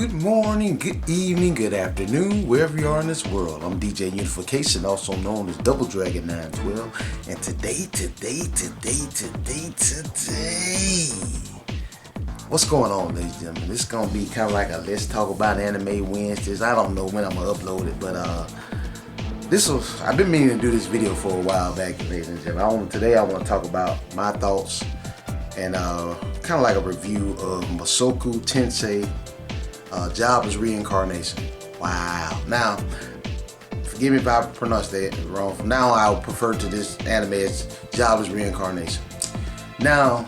Good morning, good evening, good afternoon, wherever you are in this world. I'm DJ Unification, also known as Double Dragon 912. And today, what's going on, ladies and gentlemen? This is going to be kind of like a Let's Talk About Anime Wednesdays. I don't know when I'm going to upload it, but I've been meaning to do this video for a while back, ladies and gentlemen. Today I want to talk about my thoughts and kind of like a review of Mushoku Tensei, Jobless Reincarnation. Wow. Now, forgive me if I pronounced that wrong. From now on, I would prefer to this anime as Jobless Reincarnation. Now,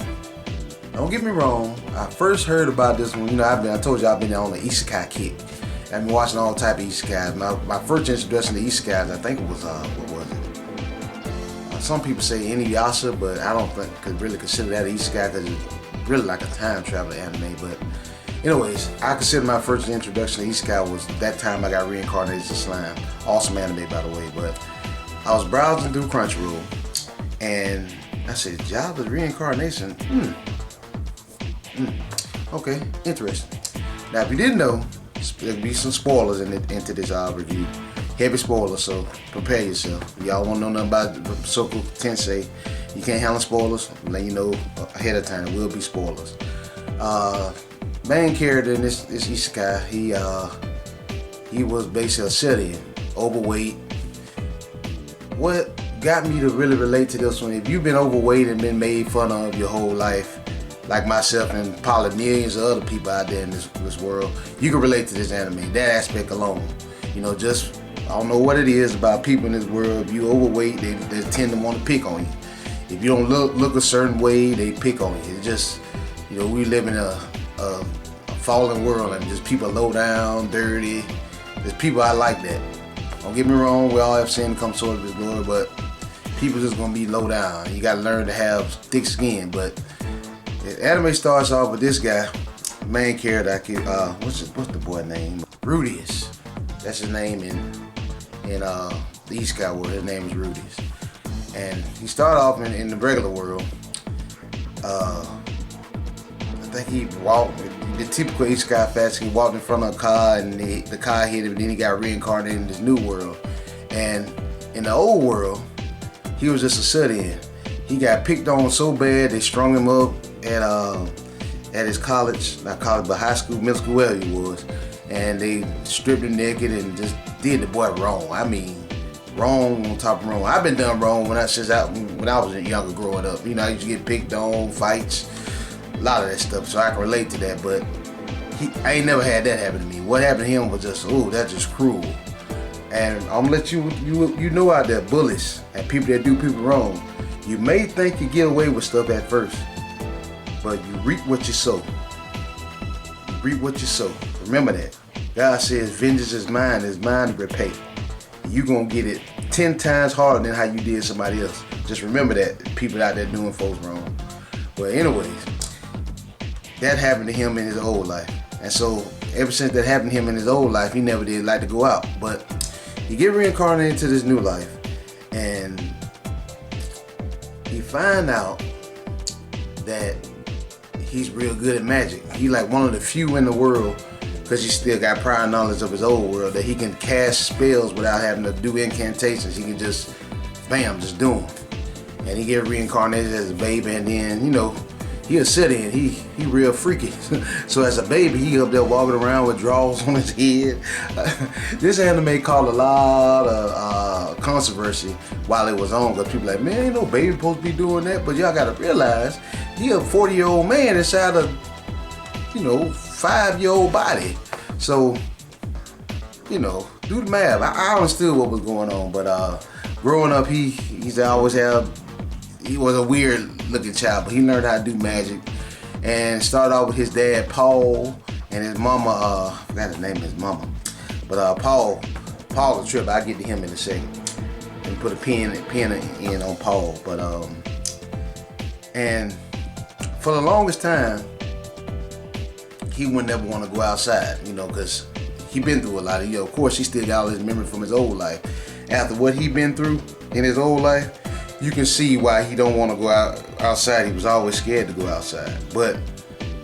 don't get me wrong. I first heard about this one. I told you I've been on the isekai kick. I've been watching all type of isekais. My first introduction to isekais, I think it was what was it? Some people say Inuyasha, but I don't think could really consider that an isekai because it's really like a time travel anime. But anyways, I consider my first introduction to isekai was that time I got reincarnated as a slime. Awesome anime, by the way. But I was browsing through Crunchyroll, and I said, Jobless Reincarnation. Okay, interesting. Now, if you didn't know, there'll be some spoilers into this review. Heavy spoilers, so prepare yourself. If y'all want to know nothing about Mushoku Tensei, you can't handle spoilers, I'll let you know ahead of time. There will be spoilers. Main character in this isekai, he was basically a sit-in, overweight. What got me to really relate to this one, if you've been overweight and been made fun of your whole life, like myself and probably millions of other people out there in this world, you can relate to this anime. That aspect alone, just I don't know what it is about people in this world. If you overweight, they tend to want to pick on you. If you don't look a certain way, they pick on you. It's just, we live in a fallen world, and just people low down, dirty. There's people I like that. Don't get me wrong, we all have sin come short of His glory, but people just gonna be low down. You gotta learn to have thick skin. But the anime starts off with this guy, main character. What's the boy name? Rudius. That's his name in the isekai world. His name is Rudius, and he started off in the regular world. I think he walked the typical isekai fashion. He walked in front of a car, and the car hit him. And then he got reincarnated in this new world. And in the old world, he was just a sit-in. He got picked on so bad they strung him up at his college, not college, but high school, middle school, wherever he was, and they stripped him naked and just did the boy wrong. I mean, wrong on top of wrong. I've been done wrong when I was younger, growing up. I used to get picked on, fights, a lot of that stuff, so I can relate to that. But I ain't never had that happen to me. What happened to him was just, that's just cruel. And I'm gonna let you know out there, bullies and people that do people wrong. You may think you get away with stuff at first, but you reap what you sow. You reap what you sow. Remember that. God says, vengeance is mine to repay. You're going to get it 10 times harder than how you did somebody else. Just remember that, people out there doing folks wrong. But anyways, that happened to him in his old life. And so, ever since that happened to him in his old life, he never did like to go out. But he get reincarnated into this new life, and he find out that he's real good at magic. He like one of the few in the world, because he still got prior knowledge of his old world, that he can cast spells without having to do incantations. He can just, bam, just do them. And he get reincarnated as a baby, and then, he a sit-in. He real freaky. So as a baby, he up there walking around with drawers on his head. This anime caused a lot of controversy while it was on, because people like, man, ain't no baby supposed to be doing that. But y'all gotta realize, he a 40-year-old man inside a, 5-year-old body. So, do the math. I understood what was going on, but growing up, he was a weird looking child, but he learned how to do magic, and started off with his dad Paul and his mama. I forgot his name, his mama, but Paul the trip. I'll get to him in a second and put a pin in on Paul. But and for the longest time, he would never want to go outside, because he been through a lot. Of course, he still got all his memory from his old life. After what he been through in his old life, you can see why he don't want to go outside. He was always scared to go outside. But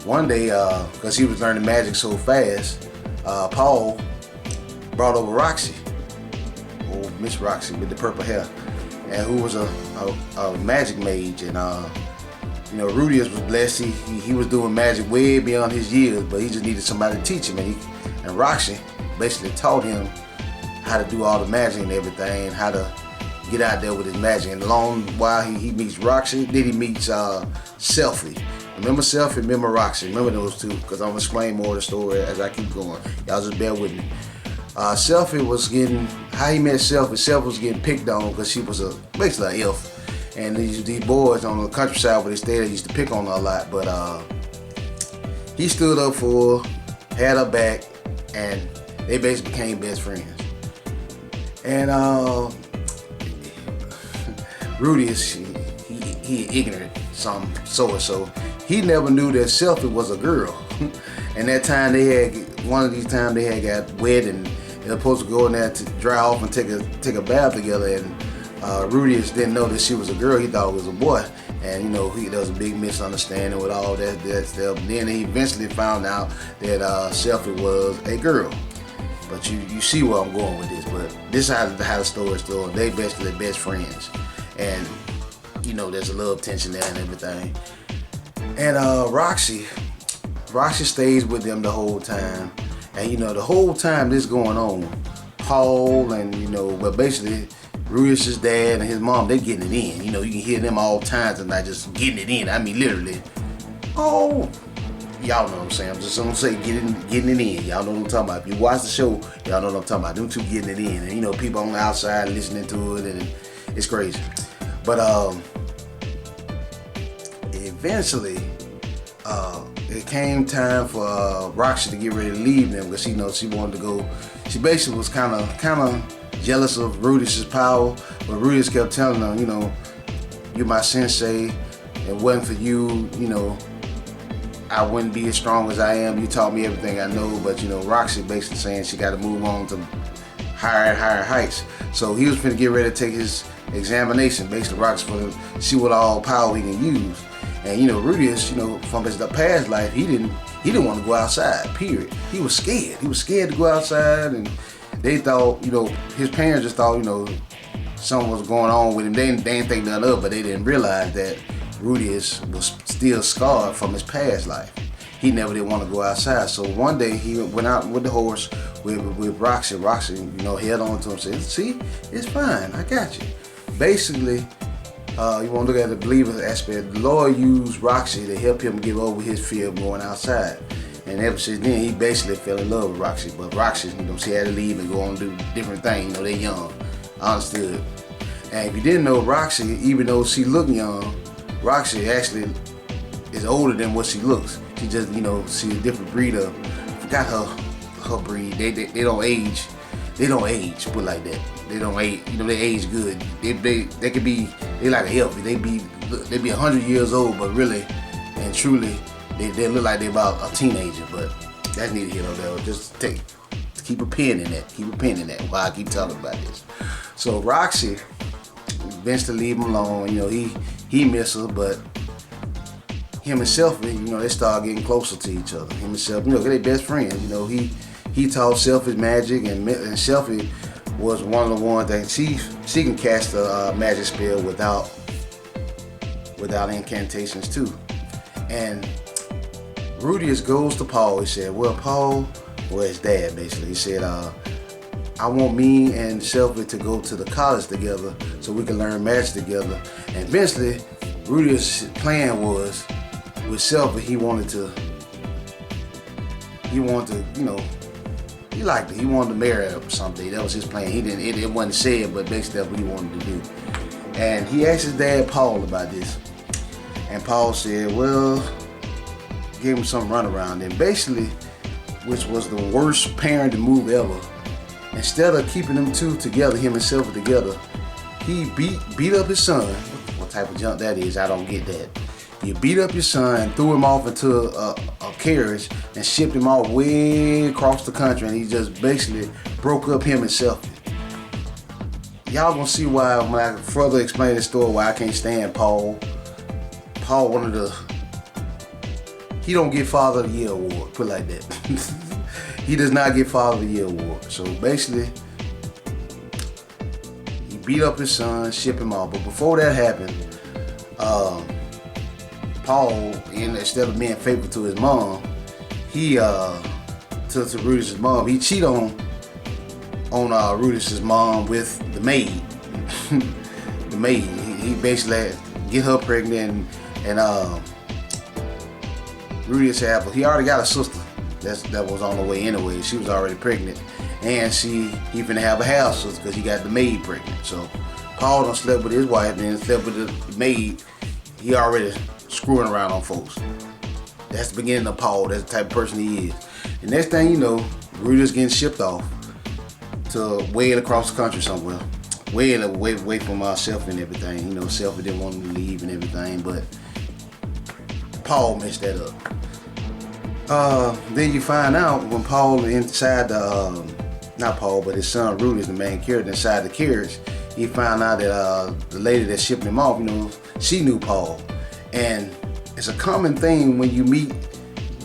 one day, because he was learning magic so fast, Paul brought over Roxy, old Miss Roxy with the purple hair, and who was a magic mage. And you know, Rudius was blessed. He was doing magic way beyond his years, but he just needed somebody to teach him. And Roxy basically taught him how to do all the magic and everything, and how to get out there with his magic. And long while he meets Roxy, then he meets Selfie. Remember Selfie, remember Roxy, remember those two, because I'm going to explain more of the story as I keep going. Y'all just bear with me. Selfie was getting, how he met Selfie was getting picked on because she was basically an elf. And these boys on the countryside where they stayed, used to pick on her a lot. But he stood up for her, had her back, and they basically became best friends. And Rudius, he ignorant, some so. He never knew that Selfie was a girl. And that time one of these times they had got wet, and they were supposed to go in there to dry off and take a bath together. And Rudius didn't know that she was a girl. He thought it was a boy. And you know, there was a big misunderstanding with all that stuff. Then he eventually found out that Selfie was a girl. But you see where I'm going with this. But this is how the story started. They basically best friends. And you know, there's a little tension there and everything. And Roxy stays with them the whole time. And you know, the whole time this going on, Paul and you know, but basically Rudius' dad and his mom, they getting it in. You know, you can hear them all times and not just getting it in. I mean, literally. Oh, y'all know what I'm saying. I'm just gonna say getting it in. Y'all know what I'm talking about. If you watch the show, y'all know what I'm talking about. Them two getting it in. And you know, people on the outside listening to it, and it's crazy. But eventually, it came time for Roxy to get ready to leave them because she wanted to go. She basically was kind of jealous of Rudius' power, but Rudius kept telling her, you know, you're my sensei. It wasn't for you, you know, I wouldn't be as strong as I am. You taught me everything I know. But you know, Roxy basically saying she got to move on to higher heights. So he was finna get ready to take his examination. Basically, Roxy for to see what all power he can use. And you know, Rudius, you know, from his past life, he didn't want to go outside. Period. He was scared. He was scared to go outside, and they thought, you know, his parents just thought, you know, something was going on with him. They didn't think nothing of it, but they didn't realize that Rudius was still scarred from his past life. He never did want to go outside. So one day he went out with the horse with Roxy. Roxy, you know, held on to him and said, see, it's fine. I got you. Basically, you want to look at the believer aspect. The Lord used Roxy to help him get over his fear of going outside. And ever since then, he basically fell in love with Roxy. But Roxy, you know, she had to leave and go on and do different things. You know, they're young. I understood. And if you didn't know, Roxy, even though she looked young, Roxy actually is older than what she looks. She just, you know, she's a different breed of, I forgot her breed. They don't age. They don't age, put it like that. They don't age, you know, they age good. They could be, they like a elf. They be 100 years old, but really and truly, they look like they're about a teenager. But that's neither here nor there. Just keep a pin in that. Keep a pin in that while I keep talking about this. So Roxy eventually leave him alone. You know, he miss her, but him and Selfie, you know, they start getting closer to each other. Him and Selfie, you know, they're best friends. You know, he taught Selfie magic, and Selfie was one of the ones that she can cast a magic spell without incantations too. And Rudius goes to Paul. He said, well, Paul, well, his dad basically, he said, I want me and Selfie to go to the college together so we can learn magic together. And eventually, Rudius' plan was, with Selfie, he wanted to, you know, he liked it. He wanted to marry her someday. That was his plan. It wasn't said, but basically that's what he wanted to do. And he asked his dad, Paul, about this. And Paul said, well, gave him some runaround. And basically, which was the worst parenting move ever, instead of keeping them two together, him and Selfie together, he beat up his son. What type of junk that is, I don't get that. You beat up your son and threw him off into a carriage and shipped him off way across the country, and he just basically broke up him and Selfie. Y'all gonna see why when I further explain this story why I can't stand Paul. Paul he don't get Father of the Year award, put it like that. he does not get Father of the Year award. So basically, he beat up his son, ship him off. But before that happened, Paul, instead of being faithful to his mom, he to Rudius' mom, he cheated on Rudius' mom with the maid. The maid. He basically get her pregnant, and Rudius he already got a sister that was on the way anyway. She was already pregnant, and he finna have a half sister because he got the maid pregnant. So Paul done slept with his wife and slept with the maid. He already screwing around on folks. That's the beginning of Paul. That's the type of person he is. The next thing you know, Rudius getting shipped off to way across the country somewhere. Way away from Selfie and everything. You know, Selfie didn't want him to leave and everything, but Paul messed that up. Then you find out when Paul inside the, not Paul, but his son Rudius, the main character, inside the carriage, he found out that the lady that shipped him off, you know, she knew Paul. And it's a common thing when you meet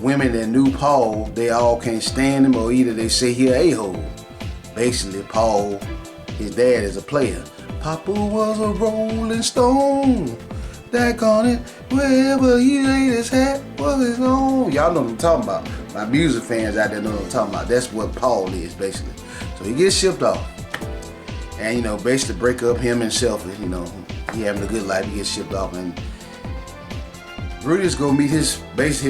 women that knew Paul, they all can't stand him, or either they say he an a-hole. Basically, Paul, his dad is a player. Papa was a rolling stone. Daggone it, wherever he laid his hat was his own. Y'all know what I'm talking about. My music fans out there know what I'm talking about. That's what Paul is, basically. So he gets shipped off. And, you know, basically break up him and Selfie. You know, he having a good life, he gets shipped off. And Rudius go meet his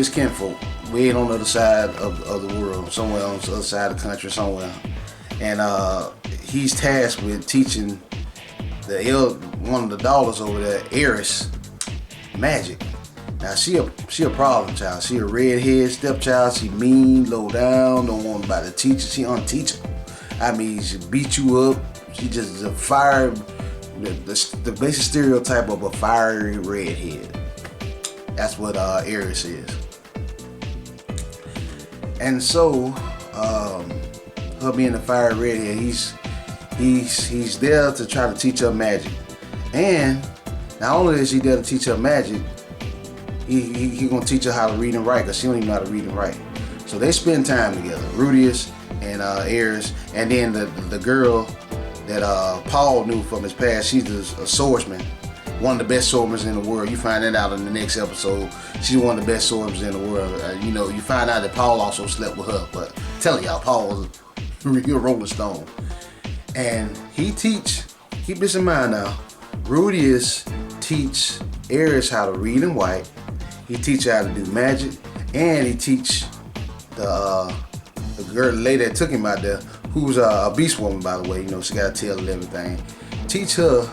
kinfolk way on the other side of the world, somewhere on the other side of the country, somewhere. And he's tasked with teaching one of the daughters over there, Eris, magic. Now she a problem child. She a redhead stepchild. She mean, low down, don't want nobody to teach her. She unteachable. I mean, she beat you up. She just is a fire, the basic stereotype of a fiery redhead. That's what Eris is. And so, her being a fiery redhead, he's there to try to teach her magic. And not only is he there to teach her magic, he gonna teach her how to read and write, because she don't even know how to read and write. So they spend time together, Rudius and Eris, and then the girl that Paul knew from his past, she's a swordsman, one of the best swordsmen in the world. You find that out in the next episode. She's one of the best swordsmen in the world. You know, you find out that Paul also slept with her, but I'm telling y'all, Paul was a real Rolling Stone. And he teach, keep this in mind now, Rudius teach Eris how to read and write. He teach her how to do magic, and he teach the girl, the lady that took him out there, who's a beast woman, by the way. You know, she got a tail and everything. Teach her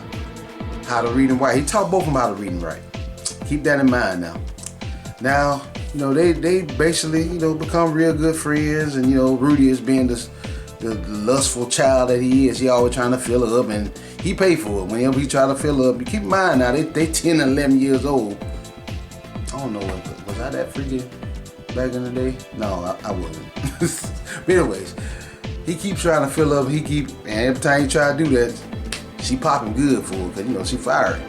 how to read and write. He taught both of them how to read and write. Keep that in mind now. Now, you know, they basically, you know, become real good friends, and you know, Rudius being the lustful child that he is, he always trying to fill her up, and he paid for it whenever he try to fill her up. You keep in mind now, they 10 and 11 years old. I don't know, was I that freaky back in the day? No, I wasn't. But anyways, he keeps trying to fill up, and every time he try to do that, she popping good for it, because you know, she fired.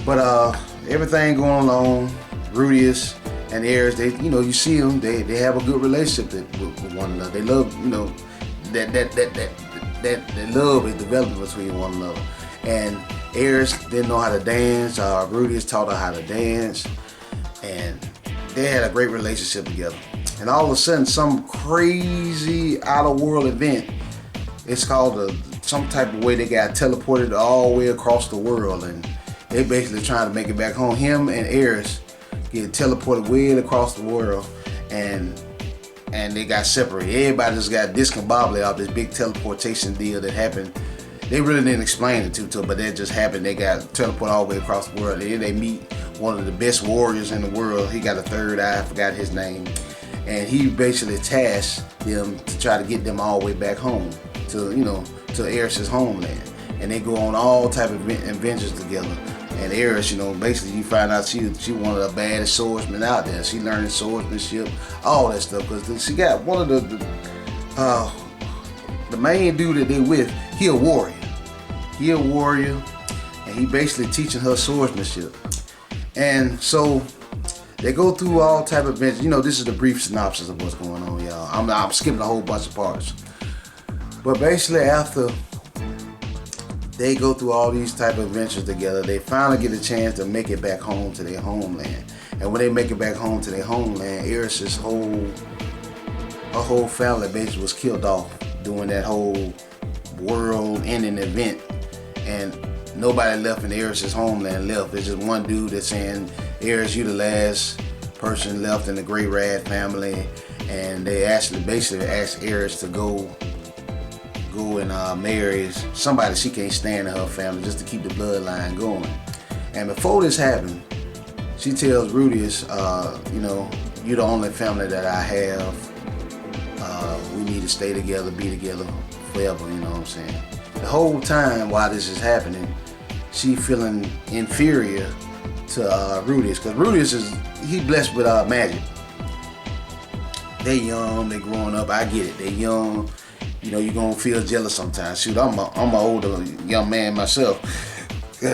But everything going along, Rudius and Eris, they, you know, you see them, they have a good relationship with one another. They love, you know, that love is developing between one another. And Eris didn't know how to dance. Rudius taught her how to dance, and they had a great relationship together. And all of a sudden, some crazy out of world event. It's called some type of way they got teleported all the way across the world, and they basically trying to make it back home. Him and Eris get teleported way across the world, and they got separated. Everybody just got discombobulated off this big teleportation deal that happened. They really didn't explain it to them, but that just happened. They got teleported all the way across the world. And then they meet one of the best warriors in the world. He got a third eye, I forgot his name. And he basically tasked them to try to get them all the way back home to, you know, to Eris's homeland. And they go on all type of adventures together. And Eris, you know, basically you find out she one of the baddest swordsmen out there. She learning swordsmanship, all that stuff, because she got one of the main dude that they with. He a warrior. And he basically teaching her swordsmanship. And so They go through all type of events. You know, this is the brief synopsis of what's going on, y'all. I'm skipping a whole bunch of parts. But basically, after they go through all these type of adventures together, they finally get a chance to make it back home to their homeland. And when they make it back home to their homeland, Eris's whole family basically was killed off during that whole world-ending event. And nobody left in Eris's homeland left. There's just one dude that's saying, Eris, you the last person left in the Great Rat family. And they basically asked Eris to go and marry somebody she can't stand in her family just to keep the bloodline going. And before this happened, she tells Rudius, you know, you're the only family that I have. We need to stay together, be together forever, you know what I'm saying? The whole time while this is happening, she feeling inferior to Rudius, because Rudius he blessed with magic. They young, they growing up, I get it, they young. You know, you're gonna feel jealous sometimes. Shoot, I'm an older young man myself.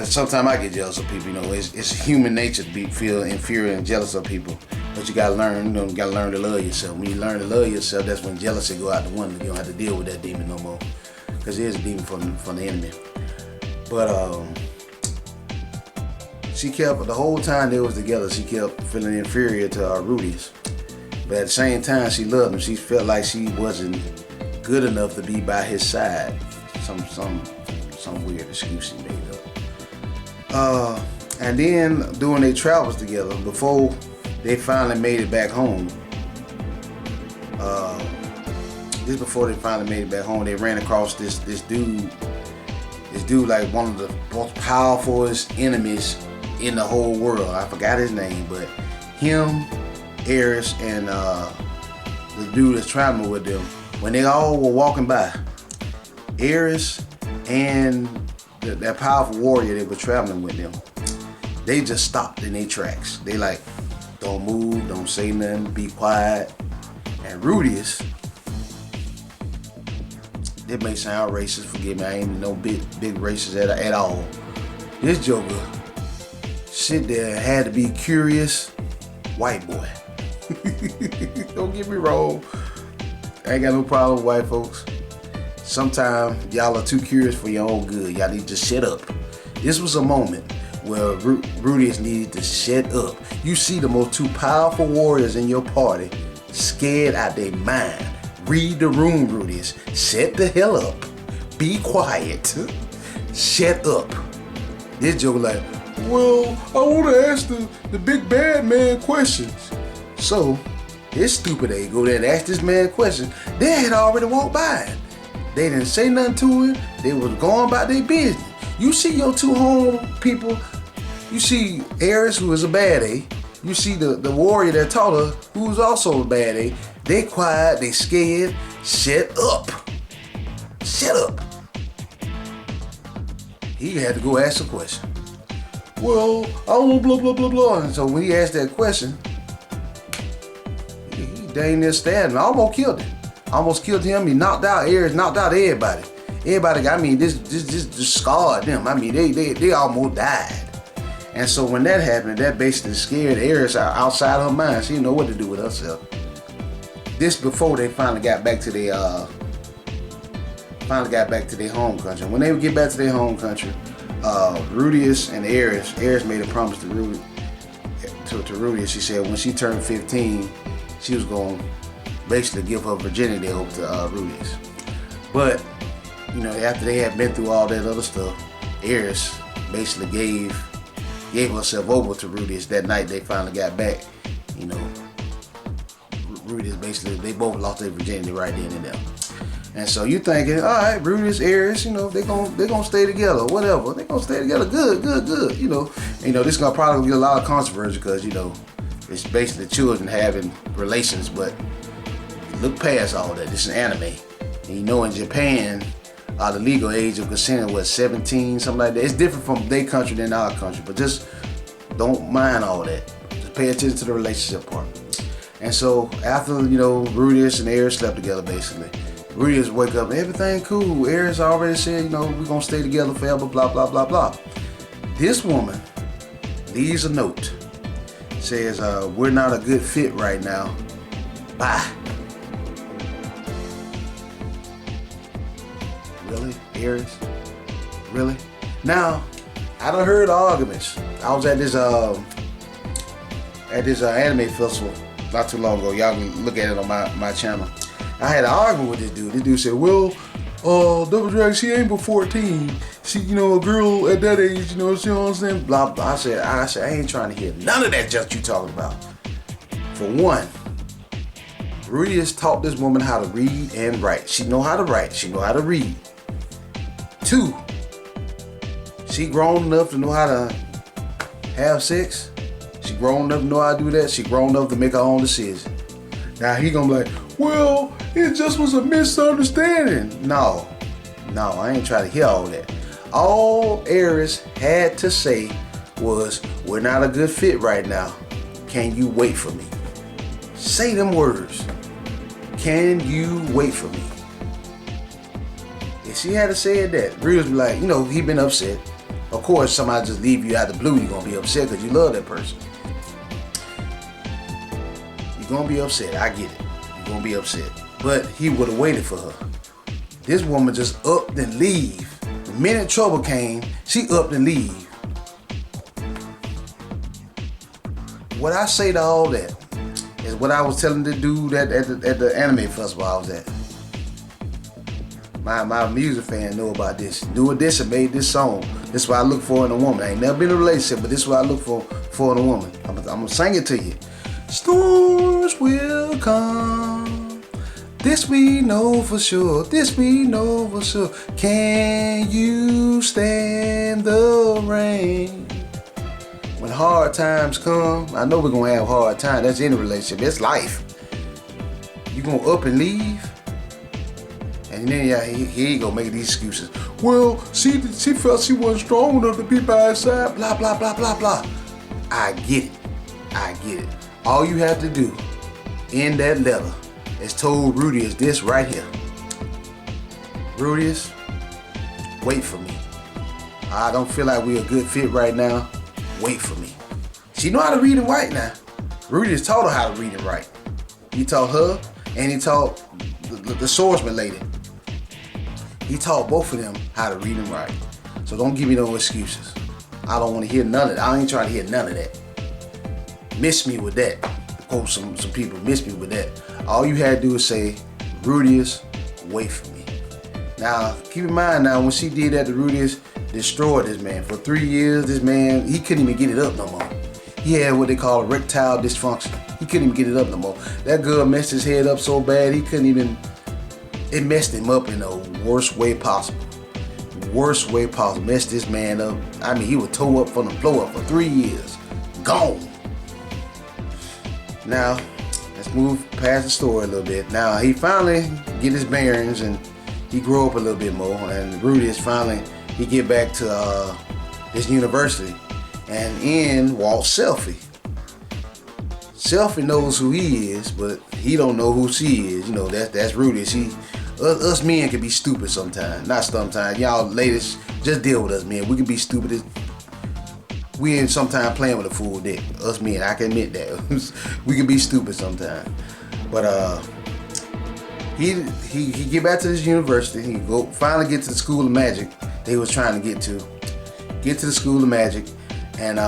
Sometimes I get jealous of people. You know, it's human nature to feel inferior and jealous of people. But you gotta learn. You gotta learn to love yourself. When you learn to love yourself, that's when jealousy go out the window. You don't have to deal with that demon no more, because it is a demon from the enemy. But she kept, the whole time they was together, she kept feeling inferior to Rudius. But at the same time, she loved him. She felt like she wasn't good enough to be by his side. Some weird excuse he made up. And then during their travels together, before they finally made it back home, they ran across this dude. This dude, like one of the most powerful enemies in the whole world. I forgot his name, but him, Eris, and the dude that's traveling with them, when they all were walking by, Eris and that powerful warrior that was traveling with them, they just stopped in their tracks. They like, don't move, don't say nothing, be quiet. And Rudius, it may sound racist, forgive me, I ain't no big racist at all. This joker sit there and had to be curious white boy. Don't get me wrong, I ain't got no problem with white folks. Sometimes y'all are too curious for your own good. Y'all need to shut up. This was a moment where Rudius needed to shut up. You see the most two powerful warriors in your party scared out their mind. Read the room, Rudius. Shut the hell up. Be quiet. Shut up. This joke like, well, I want to ask the big bad man questions. So his stupid ass go there and ask this man a question. They had already walked by him. They didn't say nothing to him. They was going about their business. You see your two home people. You see Eris, who is a bad A. You see the warrior that taught her, who's also a bad A. They quiet, they scared. Shut up. Shut up. He had to go ask a question. Well, I want blah, blah, blah, blah. And so when he asked that question, he dang near stabbed him. I almost killed him. He knocked out Eris, knocked out everybody. This scarred them. I mean, they almost died. And so when that happened, that basically scared Eris outside her mind. She didn't know what to do with herself. This before they finally got back to their home country. When they would get back to their home country, Rudius and Eris made a promise to Rudius. She said when she turned 15, she was going to basically give her virginity over to Rudius. But, you know, after they had been through all that other stuff, Eris basically gave herself over to Rudius that night they finally got back. You know, Rudius basically, they both lost their virginity right then and there. And so you thinking, all right, Rudius, Eris, you know, they gonna stay together, whatever. They gonna stay together, good. You know, this is gonna probably get a lot of controversy because, you know, it's basically children having relations, but look past all that. This is anime. And you know, in Japan, the legal age of consent was 17, something like that. It's different from their country than our country, but just don't mind all that. Just pay attention to the relationship part. And so after, you know, Rudius and Eris slept together, basically, Rudius wake up, everything cool. Eris already said, you know, we're gonna stay together forever, blah, blah, blah, blah. This woman leaves a note says, we're not a good fit right now. Bye. Really? Aries? Really? Now, I done heard arguments. I was at this anime festival not too long ago. Y'all can look at it on my channel. I had an argument with this dude. This dude said, well, Double Dragon, she ain't but 14. She, you know, a girl at that age, you know what I'm saying? Blah, blah. I said, I ain't trying to hear none of that just you talking about. For one, Rudy has taught this woman how to read and write. She know how to write. She know how to read. 2, she grown enough to know how to have sex. She grown enough to know how to do that. She grown enough to make her own decisions. Now he gonna be like, well, it just was a misunderstanding. No, I ain't trying to hear all that. All Aries had to say was, we're not a good fit right now. Can you wait for me? Say them words. Can you wait for me? If she had said that, Rudy would be like, you know, he been upset. Of course, somebody just leave you out the blue, you're gonna be upset because you love that person. You're gonna be upset, I get it. You're gonna be upset. But he would have waited for her. This woman just upped and leave. The minute trouble came, she upped and leave. What I say to all that is what I was telling the dude at the anime festival I was at. My music fan know about this. Doing this and made this song. This is what I look for in a woman. I ain't never been in a relationship, but this is what I look for in a woman. I'm gonna sing it to you. Storms will come. This we know for sure. This we know for sure. Can you stand the rain? When hard times come, I know we're gonna have hard times. That's in a relationship. That's life. You gonna up and leave? And then here you go making these excuses. Well, she felt she wasn't strong enough to be by her side. Blah, blah, blah, blah, blah. I get it. All you have to do in that letter is told Rudy is this right here. Rudy, wait for me. I don't feel like we're a good fit right now. Wait for me. She know how to read and write now. Rudy has taught her how to read and write. He taught her and he taught the swordsman lady. He taught both of them how to read and write. So don't give me no excuses. I don't want to hear none of that. I ain't trying to hear none of that. Miss me with that. To quote some people, miss me with that. All you had to do is say, Rudius, wait for me. Now, keep in mind now, when she did that, the Rudius destroyed this man. For 3 years, this man, he couldn't even get it up no more. He had what they call erectile dysfunction. He couldn't even get it up no more. That girl messed his head up so bad, he couldn't even, it messed him up in the worst way possible. Worst way possible. Messed this man up. I mean, he was tore up from the floor up for 3 years. Gone. Now, let's move past the story a little bit. Now, he finally get his bearings and he grew up a little bit more. And Rudy is finally, he get back to this university. And in walks Selfie. Selfie knows who he is, but he don't know who she is. You know, that's Rudy. Us men can be stupid sometimes. Not sometimes. Y'all ladies, just deal with us men. We can be stupid. We ain't sometimes playing with a full dick. Us men, I can admit that. We can be stupid sometimes. But he get back to this university. He finally get to the School of Magic that he was trying to get to. Get to the School of Magic, and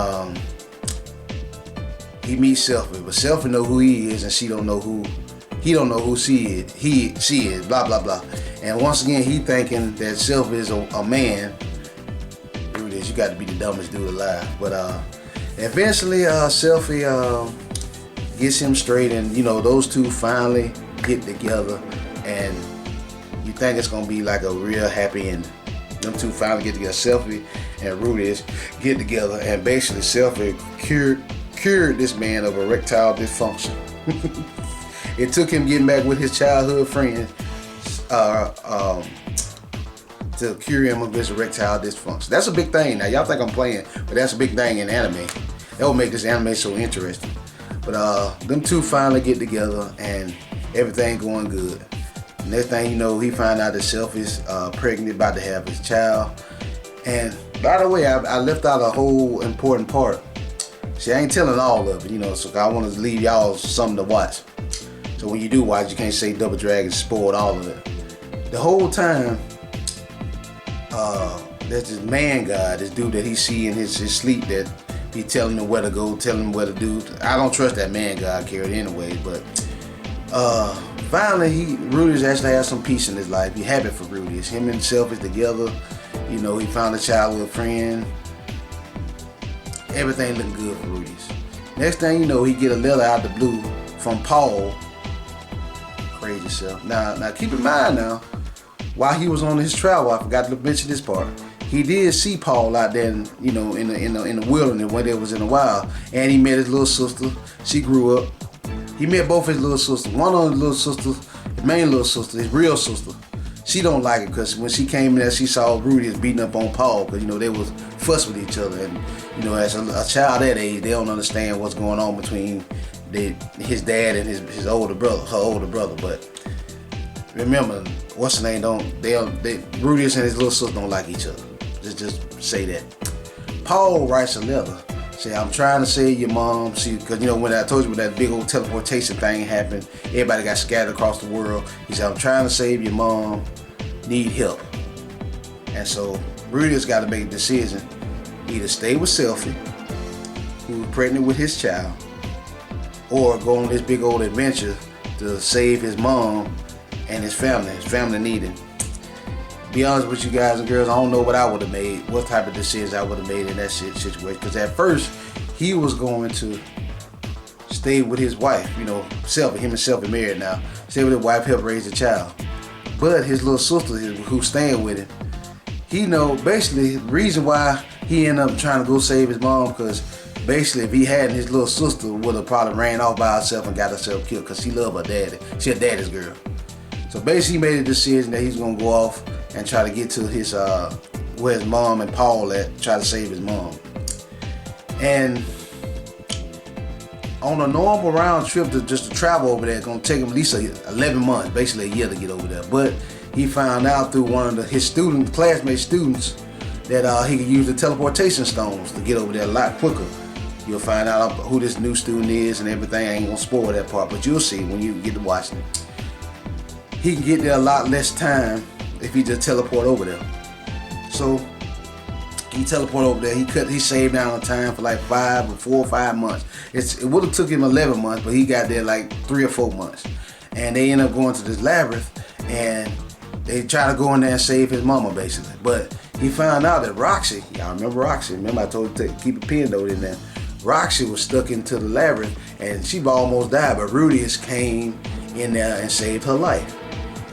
he meets Selfie. But Selfie know who he is, and she don't know who. He don't know who she is. She is. Blah blah blah. And once again, he thinking that Selfie is a man. You got to be the dumbest dude alive. But eventually Selfie gets him straight, and you know, those two finally get together, and you think it's gonna be like a real happy ending. Them two finally get together. Selfie and Rudius get together, and basically Selfie cured this man of erectile dysfunction. It took him getting back with his childhood friend to cure him of his erectile dysfunction. That's a big thing. Now, y'all think I'm playing, but that's a big thing in anime. That will make this anime so interesting. But them two finally get together, and everything going good. Next thing you know, he find out that Selfie's pregnant, about to have his child. And by the way, I left out a whole important part. See, I ain't telling all of it, you know, so I want to leave y'all something to watch. So when you do watch, you can't say Double Dragon spoiled all of it. The whole time, there's this man god, this dude that he see in his sleep that be telling him where to go, telling him where to do. I don't trust that man god character anyway, but finally, Rudius actually has some peace in his life. He happy for Rudius. Him and himself is together. You know, he found a childhood friend. Everything looking good for Rudius. Next thing you know, he get a letter out of the blue from Paul. Crazy self. Now keep in mind now, while he was on his travel, I forgot to mention this part. He did see Paul out there, in the wilderness when they was in the wild, and he met his little sister. She grew up. He met both his little sisters. One of his little sisters, his main little sister, his real sister, she don't like it because when she came in there, she saw Rudius beating up on Paul because, you know, they was fuss with each other. And, you know, as a child that age, they don't understand what's going on between his dad and his older brother, her older brother. But remember, what's the name? Rudius and his little sister don't like each other. Just say that. Paul writes a letter. Say, I'm trying to save your mom. See, because, you know, when I told you when that big old teleportation thing happened, everybody got scattered across the world. He said, I'm trying to save your mom. Need help. And so Rudius got to make a decision. Either stay with Selphie, who was pregnant with his child, or go on this big old adventure to save his mom and his family. His family need him. Be honest with you guys and girls, I don't know what I would have made, what type of decisions I would have made in that situation. Because at first, he was going to stay with his wife, you know, him and Selphie married now. Stay with his wife, help raise the child. But his little sister, who's staying with him, he know basically the reason why he ended up trying to go save his mom, because basically if he hadn't, his little sister would have probably ran off by herself and got herself killed because she loved her daddy. She a daddy's girl. So basically he made a decision that he's going to go off and try to get to his where his mom and Paul at, try to save his mom. And on a normal round trip to travel over there, it's gonna take him at least 11 months, basically a year to get over there. But he found out through one of his classmate students, that he could use the teleportation stones to get over there a lot quicker. You'll find out who this new student is and everything. I ain't gonna spoil that part, but you'll see when you get to watching it. He can get there a lot less time if he just teleport over there. So he teleport over there. He saved down the time for like 4 or 5 months. It would have took him 11 months, but he got there like 3 or 4 months. And they end up going to this labyrinth, and they try to go in there and save his mama basically. But he found out that Roxy, y'all remember Roxy? Remember I told you to keep a pin note in there. Roxy was stuck into the labyrinth, and she almost died. But Rudius came in there and saved her life.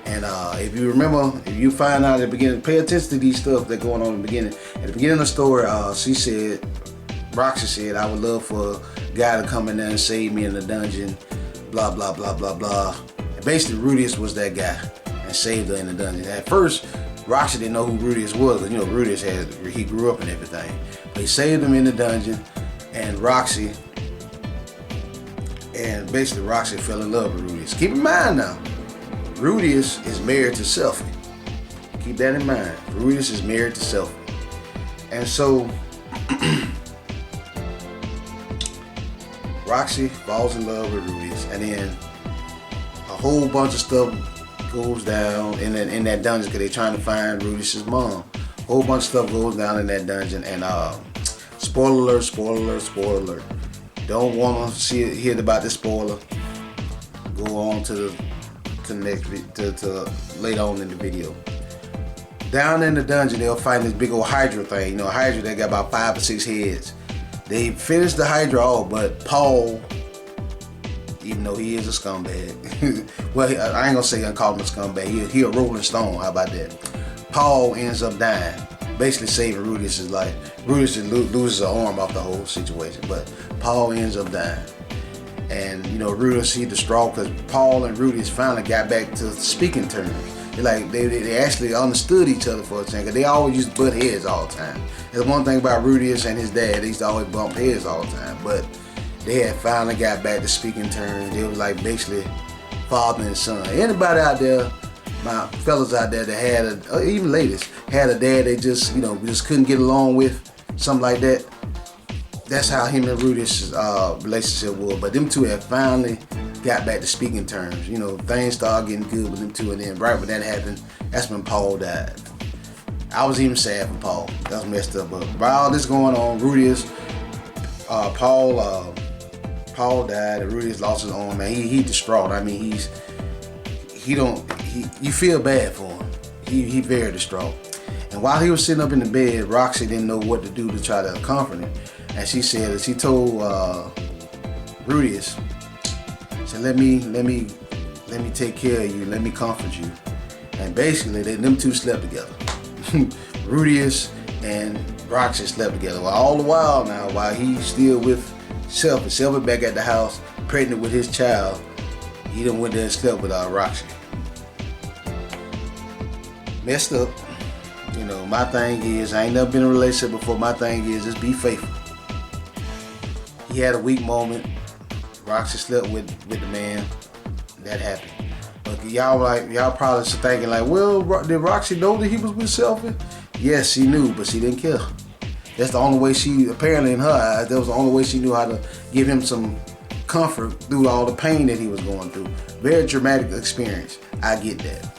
And if you remember, if you find out at the beginning, pay attention to these stuff that going on in the beginning. At the beginning of the story, Roxy said, I would love for a guy to come in there and save me in the dungeon, blah, blah, blah, blah, blah. And basically, Rudius was that guy and saved her in the dungeon. At first, Roxy didn't know who Rudius was, because, you know, Rudius he grew up and everything. But he saved him in the dungeon, and basically Roxy fell in love with Rudius. Keep in mind now, Rudius is married to Selphie. Keep that in mind. Rudius is married to Selphie. And so, Roxy falls in love with Rudius. And then a whole bunch of stuff goes down in that dungeon because they're trying to find Rudius' mom. A whole bunch of stuff goes down in that dungeon. And spoiler alert. Don't want to hear about this spoiler. Go on to the next to later on in the video. Down in the dungeon, they'll find this big old Hydra thing. You know, Hydra, they got about 5 or 6 heads. They finished the Hydra off, but Paul, even though he is a scumbag, well, I ain't gonna say I call him a scumbag. He a Rolling Stone. How about that? Paul ends up dying, basically saving Rudius' life. Rudius loses an arm off the whole situation, but Paul ends up dying. And, you know, Rudius, he distraught because Paul and Rudius finally got back to speaking terms. They actually understood each other for a second. They always used to butt heads all the time. There's one thing about Rudius and his dad, they used to always bump heads all the time. But they had finally got back to speaking terms. They was like basically father and son. Anybody out there, my fellas out there that had even ladies, had a dad they just couldn't get along with, something like that. that's how him and Rudy's relationship was. But them two had finally got back to speaking terms. You know, things started getting good with them two, and then right when that happened, that's when Paul died. I was even sad for Paul. That was messed up. But by all this going on, Paul died, and Rudy's lost his arm. Man, he distraught. I mean, you feel bad for him. He very distraught. And while he was sitting up in the bed, Roxy didn't know what to do to try to comfort him. And she said, she told Rudy's, said, let me take care of you, let me comfort you. And basically, them two slept together. Rudy's and Roxy slept together. Well, all the while now, while he's still with Selfie back at the house, pregnant with his child, he done went there and slept with Roxy. Messed up. You know, my thing is, I ain't never been in a relationship before. My thing is, just be faithful. He had a weak moment. Roxy slept with the man. That happened. But y'all probably thinking like, well, did Roxy know that he was with Selfie? Yes, she knew, but she didn't care. That's the only way apparently in her eyes, that was the only way she knew how to give him some comfort through all the pain that he was going through. Very traumatic experience. I get that.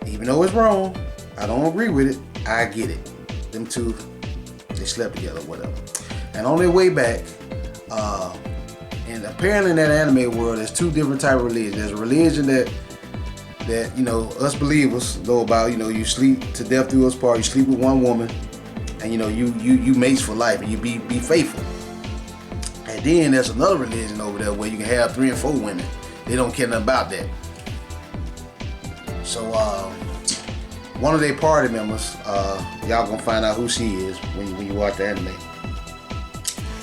Even though it's wrong, I don't agree with it, I get it. Them two, they slept together, whatever. And on their way back, and apparently in that anime world, there's two different types of religions. There's a religion that you know, us believers know about. You know, you sleep to death do us part. You sleep with one woman, and you know, you mates for life, and you be faithful. And then there's another religion over there where you can have 3 and 4 women. They don't care nothing about that. So one of their party members, y'all gonna find out who she is when you watch the anime.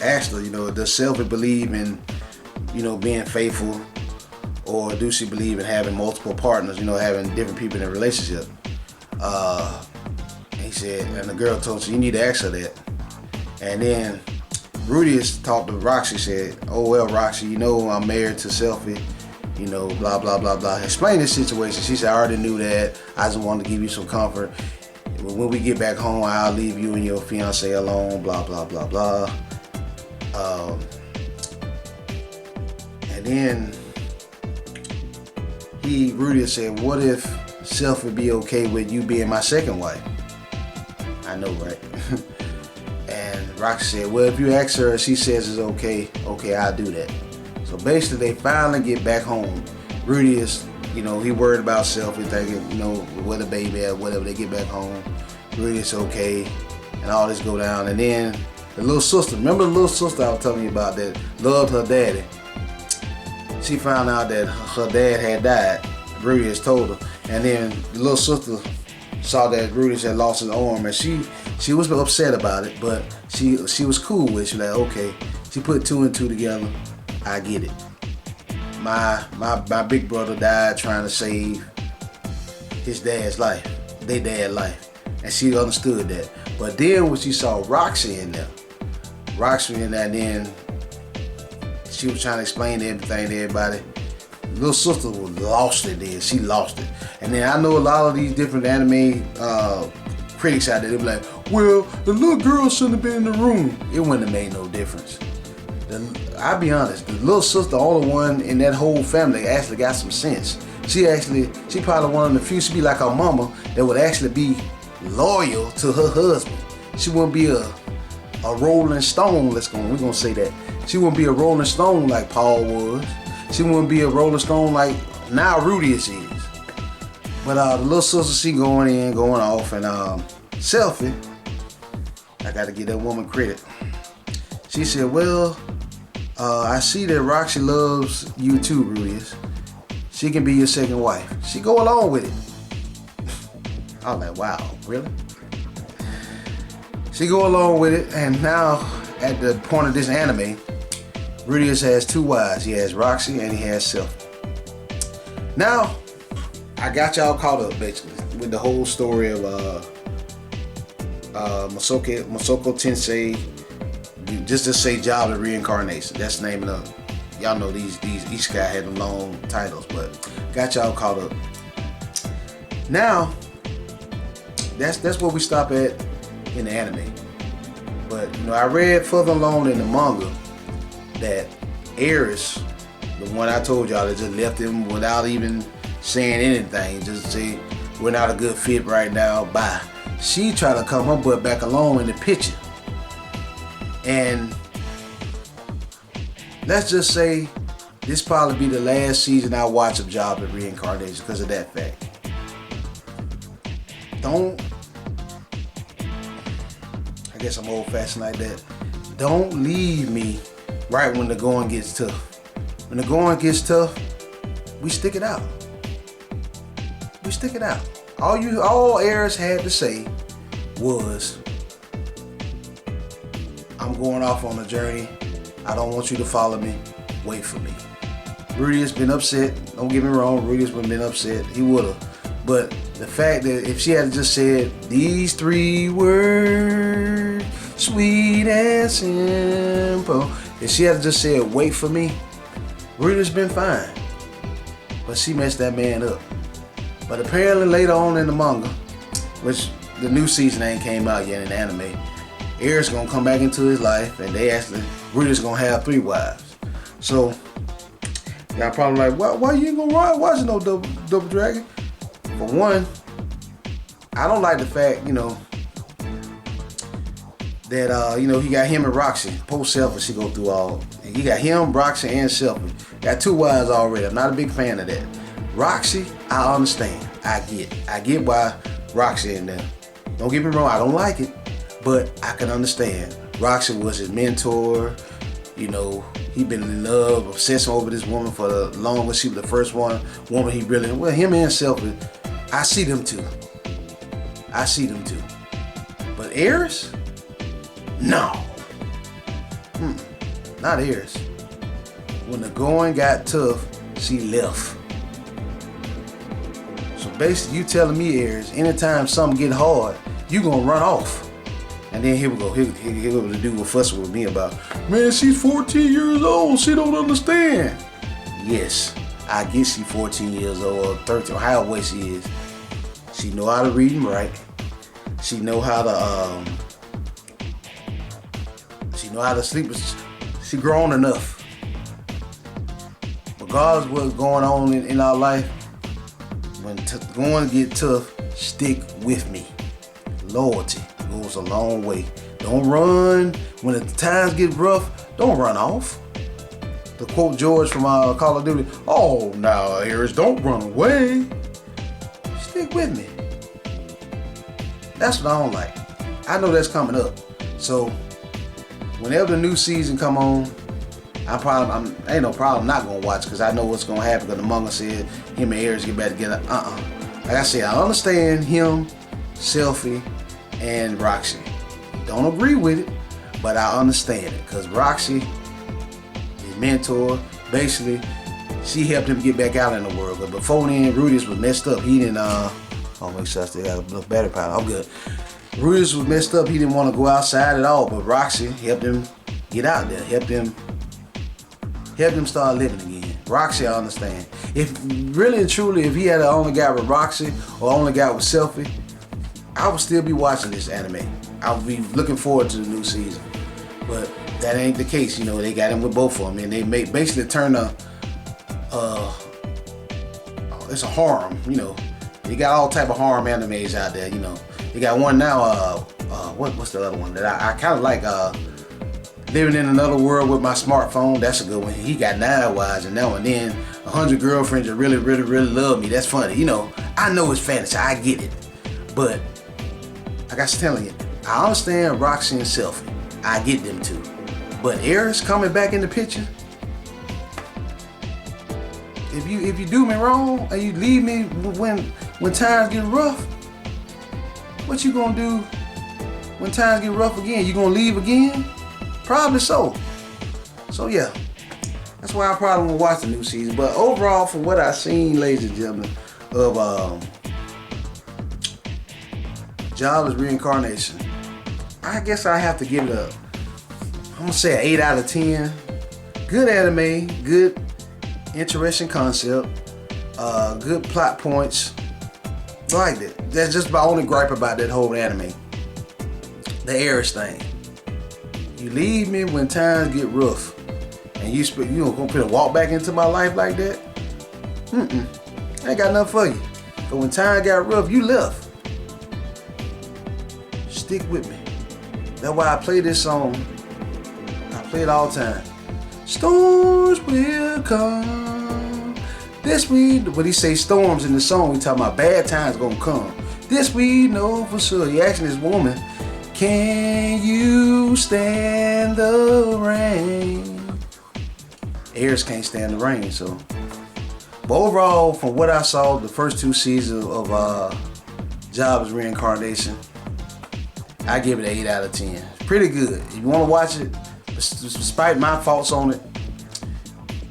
Asked her, you know, does Selfie believe in, you know, being faithful, or do she believe in having multiple partners, you know, having different people in a relationship? He said, and the girl told her, you need to ask her that. And then Rudy talked to Roxy, said, oh well, Roxy, you know I'm married to Selfie, you know, blah blah blah blah. Explain the situation. She said, I already knew that. I just wanted to give you some comfort. When we get back home, I'll leave you and your fiance alone, blah blah blah blah. And then Rudy said, what if Self would be okay with you being my second wife? I know, right? And Roxy said, well, if you ask her, she says it's okay, I'll do that. So basically, they finally get back home. Rudy is, you know, he worried about Self, thinking, you know, where the baby at, whatever. They get back home. Rudy is okay, and all this go down. And then the little sister, remember the little sister I was telling you about that loved her daddy? She found out that her dad had died. Rudy has told her. And then the little sister saw that Rudy had lost his arm, and she was upset about it, but she was cool with it. She was like, okay. She put 2 and 2 together. I get it. My big brother died trying to save his dad's life, their dad's life. And she understood that. But then when she saw Roxy in there, then she was trying to explain everything to everybody. Little sister was lost it then. She lost it. And then I know a lot of these different anime critics out there, they be like, well, the little girl shouldn't have been in the room. It wouldn't have made no difference. I'll be honest, the little sister, the only one in that whole family actually got some sense. She probably one of the few, she'd be like her mama, that would actually be loyal to her husband. She wouldn't be a rolling stone, we're gonna say that. She wouldn't be a rolling stone like Paul was. She wouldn't be a rolling stone like now Rudy is. But the little sister, she going off, and Selfie, I gotta give that woman credit. She said, well, I see that Roxy loves you too, Rudy. She can be your second wife. She go along with it. I was like, wow, really? She go along with it, and now at the point of this anime, Rudy has 2 wives. He has Roxy and he has Selfie. Now, I got y'all caught up basically with the whole story of Mushoku Tensei. Just to say Jobless Reincarnation. That's the name of the, y'all know these each guy had them long titles, but got y'all caught up. Now, that's where we stop at in the anime. But I read further along in the manga that Eris, the one I told y'all that just left him without even saying anything, just say we're not a good fit right now, bye. She tried to come her butt back along in the picture. And let's just say this probably be the last season I watch of Jobless Reincarnation because of that fact. I guess I'm old fashioned like that. Don't leave me right when the going gets tough. When the going gets tough, we stick it out. We stick it out. All Eris had to say was, I'm going off on a journey. I don't want you to follow me. Wait for me. Rudy has been upset. Don't get me wrong. Rudy's been upset. He would have. But the fact that if she had just said these 3 words, sweet and simple, if she had just said wait for me, Rudy's been fine. But she messed that man up. But apparently later on in the manga, which the new season ain't came out yet in the anime, Eris gonna come back into his life, and Rudy's gonna have 3 wives. So y'all probably like, why you ain't gonna watch no double dragon? For one, I don't like the fact, that he got him and Roxy. Post Selfie, she go through all. He got him, Roxy, and Selfie. Got 2 wives already. I'm not a big fan of that. Roxy, I understand. I get why Roxy in there. Don't get me wrong, I don't like it, but I can understand. Roxy was his mentor. He been in love, obsessing over this woman for the longest. She was the first woman he really, him and Selfie, I see them too. But Eris? No. Not Eris. When the going got tough, she left. So basically, you telling me, Eris, anytime something get hard, you gonna run off. And then here we go. Here the dude will fuss with me about, man, she's 14 years old. She don't understand. Yes, I get she 14 years old or 13, however way she is. She know how to read and write. She know how to sleep. She grown enough. Regardless of what's going on in our life, when going to get tough, stick with me. Loyalty goes a long way. Don't run. When the times get rough, don't run off. To quote George from Call of Duty, oh, now, Eris, don't run away. Stick with me. That's what I don't like. I know that's coming up. So, whenever the new season come on, ain't no problem not gonna watch because I know what's gonna happen because the manga said him and Eris get back together. Like I said, I understand him, Selfie, and Roxy. Don't agree with it, but I understand it because Roxy, his mentor, basically, she helped him get back out in the world. But before then, Rudy's was messed up. He didn't, make sure I still got enough battery power. I'm good. Rudy's was messed up. He didn't want to go outside at all, but Roxy helped him get out there, helped him start living again. Roxy, I understand. If really and truly, if he had only got with Roxy or only got with Selfie, I would still be watching this anime. I would be looking forward to the new season. But that ain't the case. They got him with both of them, and they basically turn it's a harem. They got all type of harem animes out there. They got one now. What's the other one that I kind of like? Living in Another World with My Smartphone. That's a good one. He got 9 wives and that one. Then 100 girlfriends that really, really, really love me. That's funny. I know it's fantasy. I get it. But like I was telling you, I understand Roxy and Selfie. I get them too. But Eris coming back in the picture. If you do me wrong and you leave me when times get rough, what you gonna do when times get rough again? You gonna leave again? Probably so. So yeah, that's why I probably won't watch the new season. But overall, from what I've seen, ladies and gentlemen, of Jobless Reincarnation, I guess I have to give it I'm gonna say an 8 out of 10. Good anime, good, interesting concept, good plot points. Liked it. That's just my only gripe about that whole anime. The Eris thing. You leave me when times get rough. And you gonna walk back into my life like that? I ain't got nothing for you. But when times got rough, you left. Stick with me. That's why I play this song. I play it all the time. Storms will come. This when he say storms in the song, we talking about bad times gonna come. This we know for sure. He asking this woman, can you stand the rain? Aries can't stand the rain, so. But overall, from what I saw, the first 2 seasons of Jobless Reincarnation, I give it an 8 out of 10. It's pretty good. If you want to watch it, despite my faults on it,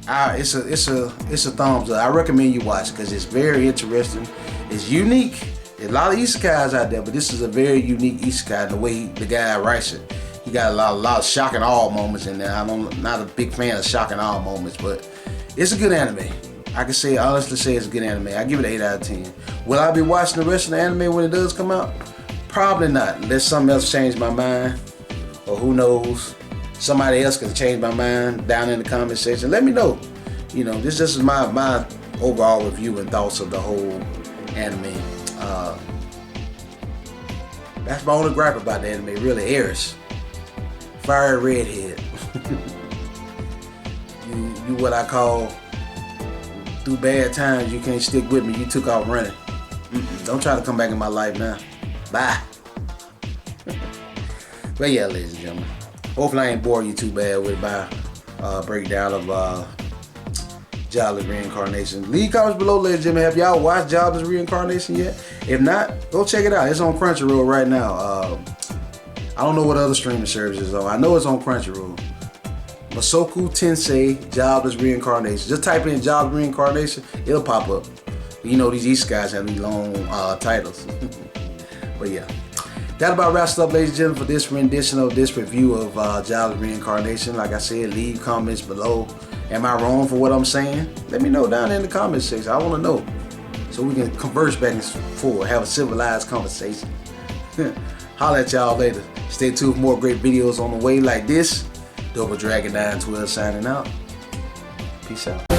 it's a thumbs up. I recommend you watch it because it's very interesting. It's unique. There's a lot of isekais out there, but this is a very unique isekai. The way the guy writes it, he got a lot of shock and awe moments in there. I'm not a big fan of shock and awe moments, but it's a good anime. I can say honestly say it's a good anime. I give it an 8 out of 10. Will I be watching the rest of the anime when it does come out? Probably not, unless something else changed my mind, or who knows, somebody else could change my mind down in the comment section. Let me know. You know, this is my overall review and thoughts of the whole anime. That's my only gripe about the anime, really. Aries, fire redhead. you what I call through bad times. You can't stick with me. You took off running. Don't try to come back in my life now. Bye. But yeah, ladies and gentlemen, hopefully I ain't bore you too bad with my breakdown of Jobless Reincarnation. Leave comments below, ladies and gentlemen. Have y'all watched Jobless Reincarnation yet? If not, go check it out. It's on Crunchyroll right now. I don't know what other streaming services are. I know it's on Crunchyroll. Mushoku Tensei Jobless Reincarnation. Just type in Jobless Reincarnation, it'll pop up. You know these isekais have these long titles. But yeah, that about wraps up, ladies and gentlemen, for this rendition of this review of Jobless Reincarnation. Like I said, leave comments below. Am I wrong for what I'm saying? Let me know down in the comment section. I want to know, so we can converse back and forth, have a civilized conversation. Holla at y'all later. Stay tuned for more great videos on the way like this. Double Dragon 912 signing out. Peace out.